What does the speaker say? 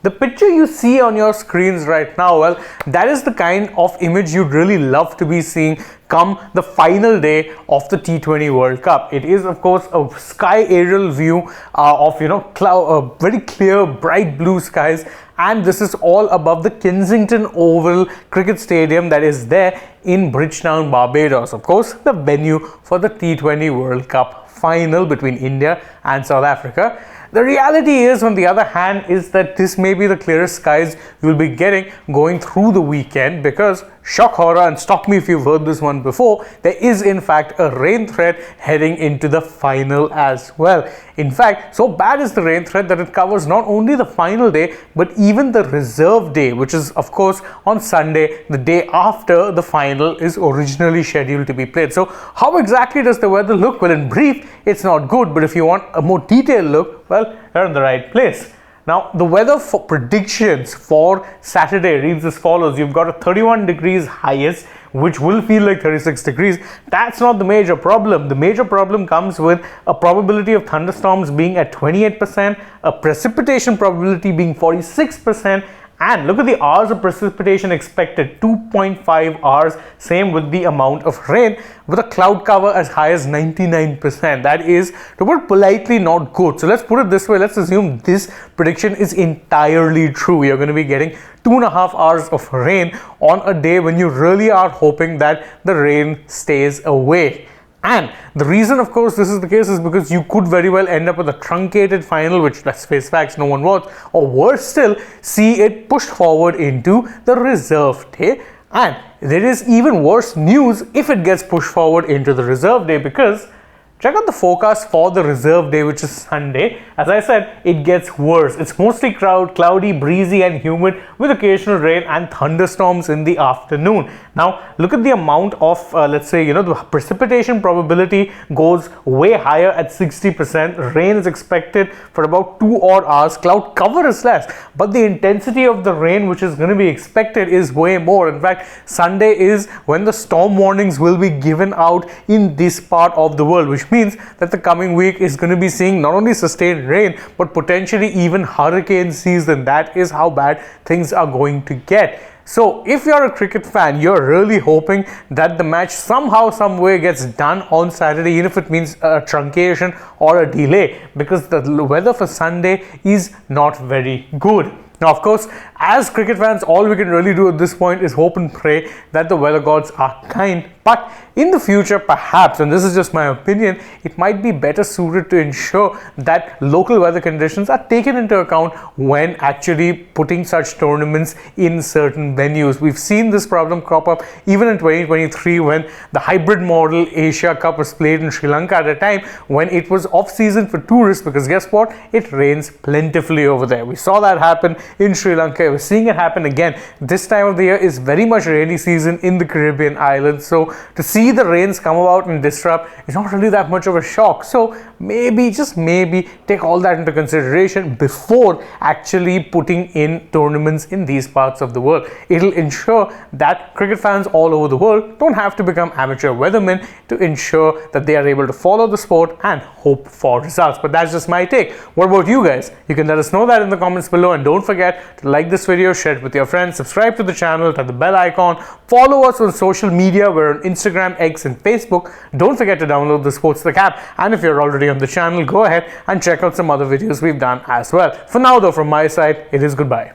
The picture you see on your screens right now, well, that is the kind of image you'd really love to be seeing come the final day of the T20 World Cup. It is, of course, a sky aerial view of, very clear, bright blue skies, and this is all above the Kensington Oval Cricket Stadium that is there in Bridgetown, Barbados. Of course, the venue for the T20 World Cup final between India and South Africa. The reality is, on the other hand, is that this may be the clearest skies you'll be getting going through the weekend, because shock horror, and stop me if you've heard this one before, there is in fact a rain threat heading into the final as well. In fact, so bad is the rain threat that it covers not only the final day but even the reserve day, which is of course on Sunday, the day after the final is originally scheduled to be played. So how exactly does the weather look? Well, in brief, it's not good, but if you want a more detailed look, well, you're in the right place. Now, the weather for predictions for Saturday reads as follows. You've got a 31 degrees highest, which will feel like 36 degrees. That's not the major problem. The major problem comes with a probability of thunderstorms being at 28%, a precipitation probability being 46%, and look at the hours of precipitation expected, 2.5 hours. Same with the amount of rain, with a cloud cover as high as 99%. That is, to put it politely, not good. So let's put it this way. Let's assume this prediction is entirely true. You're going to be getting 2.5 hours of rain on a day when you really are hoping that the rain stays away. And the reason, of course, this is the case is because you could very well end up with a truncated final, which, let's face facts, no one wants, or worse still, see it pushed forward into the reserve day. And there is even worse news if it gets pushed forward into the reserve day, because check out the forecast for the reserve day, which is Sunday. As I said, it gets worse. It's mostly cloudy, breezy and humid, with occasional rain and thunderstorms in the afternoon. Now, look at the amount of, let's say, the precipitation probability goes way higher at 60%. Rain is expected for about 2 odd hours. Cloud cover is less, but the intensity of the rain which is going to be expected is way more. In fact, Sunday is when the storm warnings will be given out in this part of the world, which means that the coming week is going to be seeing not only sustained rain but potentially even hurricane season. That is how bad things are going to get. So if you're a cricket fan, you're really hoping that the match somehow, some way gets done on Saturday, even if it means a truncation or a delay, because the weather for Sunday is not very good. Now, of course, as cricket fans, all we can really do at this point is hope and pray that the weather gods are kind. But in the future, perhaps, and this is just my opinion, it might be better suited to ensure that local weather conditions are taken into account when actually putting such tournaments in certain venues. We've seen this problem crop up even in 2023 when the hybrid model Asia Cup was played in Sri Lanka at a time when it was off season for tourists, because guess what? It rains plentifully over there. We saw that happen in Sri Lanka. We're seeing it happen again. This time of the year is very much rainy season in the Caribbean islands. So to see the rains come about and disrupt is not really that much of a shock. So maybe, just maybe, take all that into consideration before actually putting in tournaments in these parts of the world. It'll ensure that cricket fans all over the world don't have to become amateur weathermen to ensure that they are able to follow the sport and hope for results. But that's just my take. What about you guys? You can let us know that in the comments below, and don't forget to like this video, share it with your friends, subscribe to the channel, tap the bell icon, follow us on social media. We're on Instagram, X and Facebook. Don't forget to download the AajTak app, and if you're already on the channel, go ahead and check out some other videos we've done as well. For now though, from my side, it is goodbye.